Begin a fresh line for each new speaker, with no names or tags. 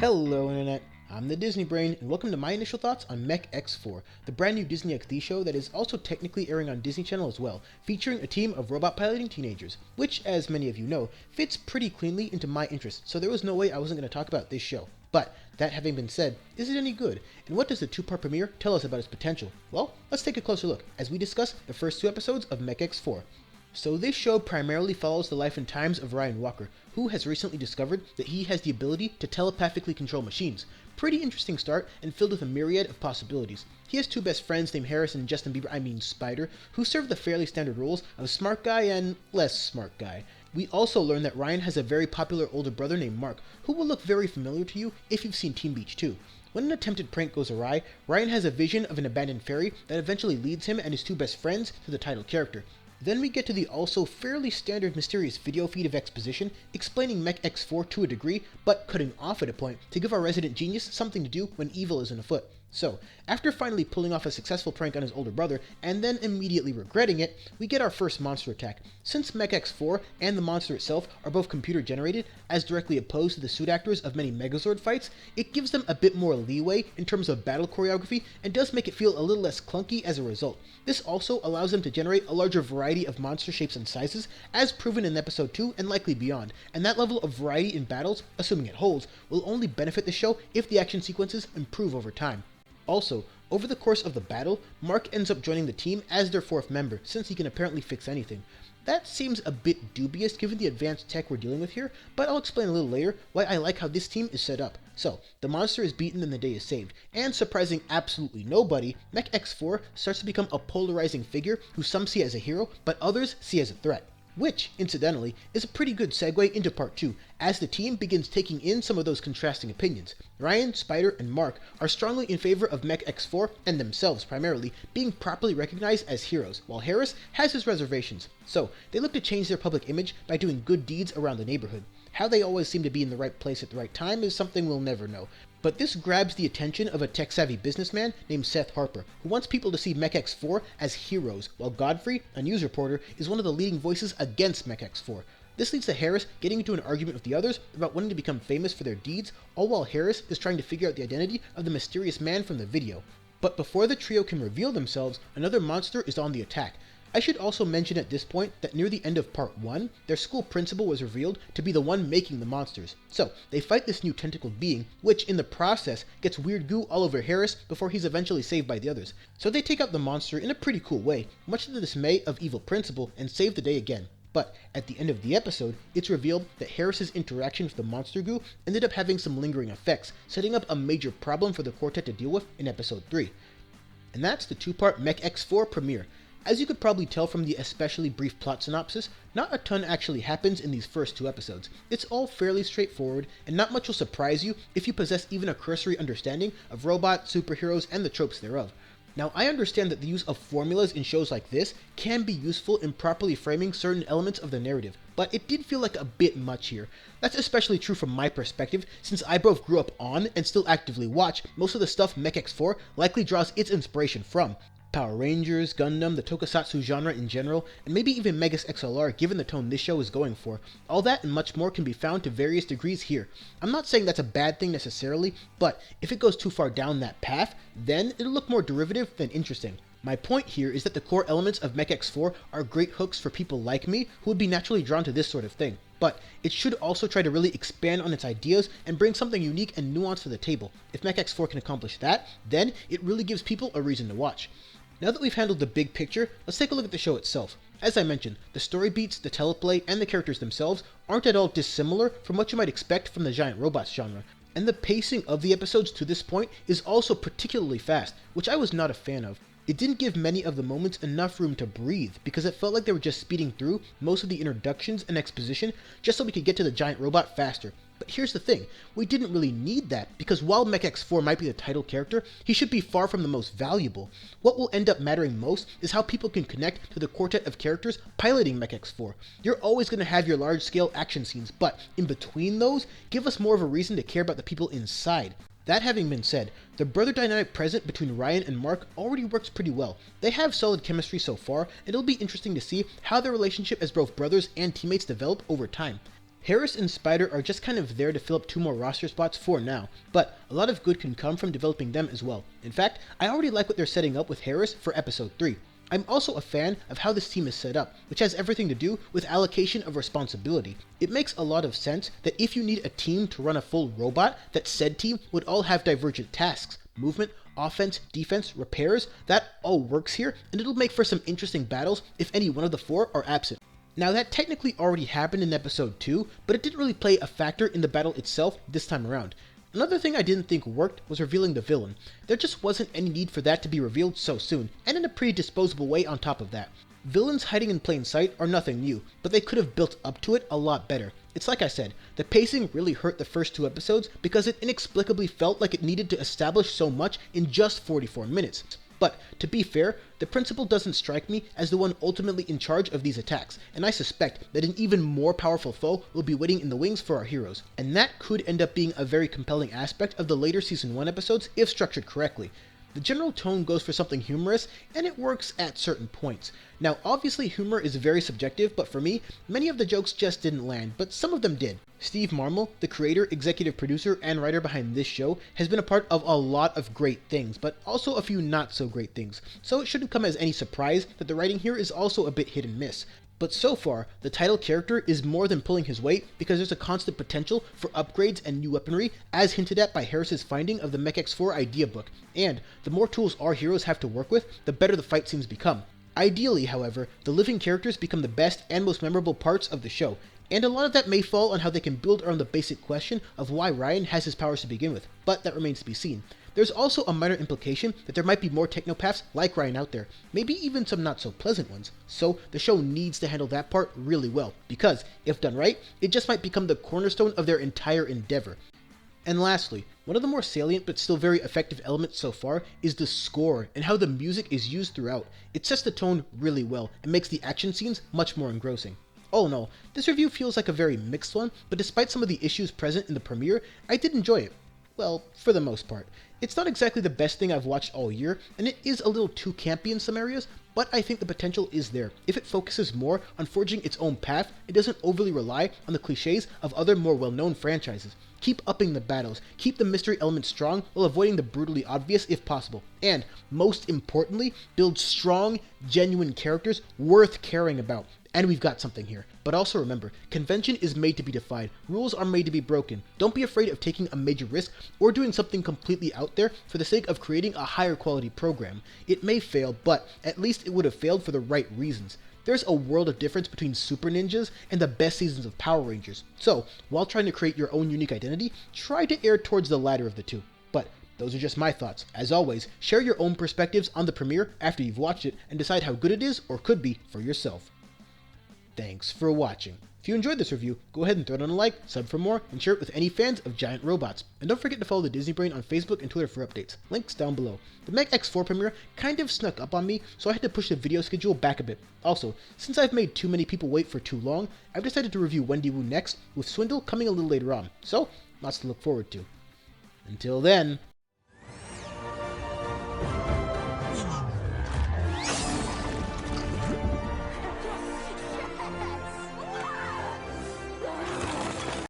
Hello Internet, I'm the Disney Brain, and welcome to my initial thoughts on Mech-X4, the brand new Disney XD show that is also technically airing on Disney Channel as well, featuring a team of robot piloting teenagers, which, as many of you know, fits pretty cleanly into my interests, so there was no way I wasn't going to talk about this show. But, that having been said, is it any good? And what does the two-part premiere tell us about its potential? Well, let's take a closer look, as we discuss the first two episodes of Mech-X4. So this show primarily follows the life and times of Ryan Walker, who has recently discovered that he has the ability to telepathically control machines. Pretty interesting start and filled with a myriad of possibilities. He has two best friends named Harris and Justin Bieber, Spider, who serve the fairly standard roles of smart guy and less smart guy. We also learn that Ryan has a very popular older brother named Mark, who will look very familiar to you if you've seen Teen Beach 2. When an attempted prank goes awry, Ryan has a vision of an abandoned ferry that eventually leads him and his two best friends to the title character. Then we get to the also fairly standard mysterious video feed of exposition, explaining Mech-X4 to a degree, but cutting off at a point to give our resident genius something to do when evil isn't afoot. So, after finally pulling off a successful prank on his older brother, and then immediately regretting it, we get our first monster attack. Since Mech-X4 and the monster itself are both computer generated, as directly opposed to the suit actors of many Megazord fights, it gives them a bit more leeway in terms of battle choreography, and does make it feel a little less clunky as a result. This also allows them to generate a larger variety of monster shapes and sizes, as proven in episode 2 and likely beyond, and that level of variety in battles, assuming it holds, will only benefit the show if the action sequences improve over time. Also, over the course of the battle, Mark ends up joining the team as their fourth member, since he can apparently fix anything. That seems a bit dubious given the advanced tech we're dealing with here, but I'll explain a little later why I like how this team is set up. So, the monster is beaten and the day is saved, and surprising absolutely nobody, Mech-X4 starts to become a polarizing figure who some see as a hero, but others see as a threat. Which, incidentally, is a pretty good segue into part 2, as the team begins taking in some of those contrasting opinions. Ryan, Spider, and Mark are strongly in favor of Mech-X4, and themselves primarily, being properly recognized as heroes, while Harris has his reservations. So, they look to change their public image by doing good deeds around the neighborhood. How they always seem to be in the right place at the right time is something we'll never know. But this grabs the attention of a tech-savvy businessman named Seth Harper, who wants people to see Mech-X4 as heroes, while Godfrey, a news reporter, is one of the leading voices against Mech-X4. This leads to Harris getting into an argument with the others about wanting to become famous for their deeds, all while Harris is trying to figure out the identity of the mysterious man from the video. But before the trio can reveal themselves, another monster is on the attack. I should also mention at this point that near the end of part 1, their school principal was revealed to be the one making the monsters. So, they fight this new tentacled being, which in the process gets weird goo all over Harris before he's eventually saved by the others. So they take out the monster in a pretty cool way, much to the dismay of evil principal, and save the day again. But at the end of the episode, it's revealed that Harris's interaction with the monster goo ended up having some lingering effects, setting up a major problem for the quartet to deal with in episode 3. And that's the two-part Mech-X4 premiere. As you could probably tell from the especially brief plot synopsis, not a ton actually happens in these first two episodes. It's all fairly straightforward, and not much will surprise you if you possess even a cursory understanding of robots, superheroes, and the tropes thereof. Now, I understand that the use of formulas in shows like this can be useful in properly framing certain elements of the narrative, but it did feel like a bit much here. That's especially true from my perspective, since I both grew up on, and still actively watch, most of the stuff Mech-X4 likely draws its inspiration from. Power Rangers, Gundam, the tokusatsu genre in general, and maybe even Megas XLR given the tone this show is going for. All that and much more can be found to various degrees here. I'm not saying that's a bad thing necessarily, but if it goes too far down that path, then it'll look more derivative than interesting. My point here is that the core elements of Mech-X4 are great hooks for people like me who would be naturally drawn to this sort of thing. But it should also try to really expand on its ideas and bring something unique and nuanced to the table. If Mech-X4 can accomplish that, then it really gives people a reason to watch. Now that we've handled the big picture, let's take a look at the show itself. As I mentioned, the story beats, the teleplay, and the characters themselves aren't at all dissimilar from what you might expect from the giant robots genre. And the pacing of the episodes to this point is also particularly fast, which I was not a fan of. It didn't give many of the moments enough room to breathe, because it felt like they were just speeding through most of the introductions and exposition just so we could get to the giant robot faster. But here's the thing, we didn't really need that, because while Mech-X4 might be the title character, he should be far from the most valuable. What will end up mattering most is how people can connect to the quartet of characters piloting Mech-X4. You're always going to have your large-scale action scenes, but in between those, give us more of a reason to care about the people inside. That having been said, the brother dynamic present between Ryan and Mark already works pretty well. They have solid chemistry so far, and it'll be interesting to see how their relationship as both brothers and teammates develop over time. Harris and Spider are just kind of there to fill up 2 more roster spots for now, but a lot of good can come from developing them as well. In fact, I already like what they're setting up with Harris for episode 3. I'm also a fan of how this team is set up, which has everything to do with allocation of responsibility. It makes a lot of sense that if you need a team to run a full robot, that said team would all have divergent tasks, movement, offense, defense, repairs, that all works here, and it'll make for some interesting battles if any one of the 4 are absent. Now that technically already happened in episode 2, but it didn't really play a factor in the battle itself this time around. Another thing I didn't think worked was revealing the villain. There just wasn't any need for that to be revealed so soon, and in a pretty disposable way on top of that. Villains hiding in plain sight are nothing new, but they could have built up to it a lot better. It's like I said, the pacing really hurt the first 2 episodes because it inexplicably felt like it needed to establish so much in just 44 minutes. But, to be fair, the principal doesn't strike me as the one ultimately in charge of these attacks, and I suspect that an even more powerful foe will be waiting in the wings for our heroes, and that could end up being a very compelling aspect of the later Season 1 episodes if structured correctly. The general tone goes for something humorous, and it works at certain points. Now, obviously humor is very subjective, but for me, many of the jokes just didn't land, but some of them did. Steve Marmol, the creator, executive producer, and writer behind this show, has been a part of a lot of great things, but also a few not so great things, so it shouldn't come as any surprise that the writing here is also a bit hit and miss. But so far, the title character is more than pulling his weight because there's a constant potential for upgrades and new weaponry, as hinted at by Harris's finding of the Mech-X4 idea book, and the more tools our heroes have to work with, the better the fight scenes become. Ideally, however, the living characters become the best and most memorable parts of the show, and a lot of that may fall on how they can build around the basic question of why Ryan has his powers to begin with, but that remains to be seen. There's also a minor implication that there might be more technopaths like Ryan out there, maybe even some not so pleasant ones, so the show needs to handle that part really well, because, if done right, it just might become the cornerstone of their entire endeavor. And lastly, one of the more salient but still very effective elements so far is the score and how the music is used throughout. It sets the tone really well and makes the action scenes much more engrossing. All in all, this review feels like a very mixed one, but despite some of the issues present in the premiere, I did enjoy it. Well, for the most part. It's not exactly the best thing I've watched all year, and it is a little too campy in some areas, but I think the potential is there if it focuses more on forging its own path and doesn't overly rely on the cliches of other more well-known franchises. Keep upping the battles, keep the mystery element strong while avoiding the brutally obvious if possible, and, most importantly, build strong, genuine characters worth caring about. And we've got something here. But also remember, convention is made to be defied, rules are made to be broken. Don't be afraid of taking a major risk or doing something completely out there for the sake of creating a higher quality program. It may fail, but at least it would have failed for the right reasons. There's a world of difference between Super Ninjas and the best seasons of Power Rangers. So, while trying to create your own unique identity, try to err towards the latter of the two. But those are just my thoughts. As always, share your own perspectives on the premiere after you've watched it and decide how good it is or could be for yourself. Thanks for watching. If you enjoyed this review, go ahead and throw it on a like, sub for more, and share it with any fans of giant robots. And don't forget to follow the Disney Brain on Facebook and Twitter for updates. Links down below. The Mech-X4 premiere kind of snuck up on me, so I had to push the video schedule back a bit. Also, since I've made too many people wait for too long, I've decided to review Wendy next, with Swindle coming a little later on. So, lots to look forward to. Until then,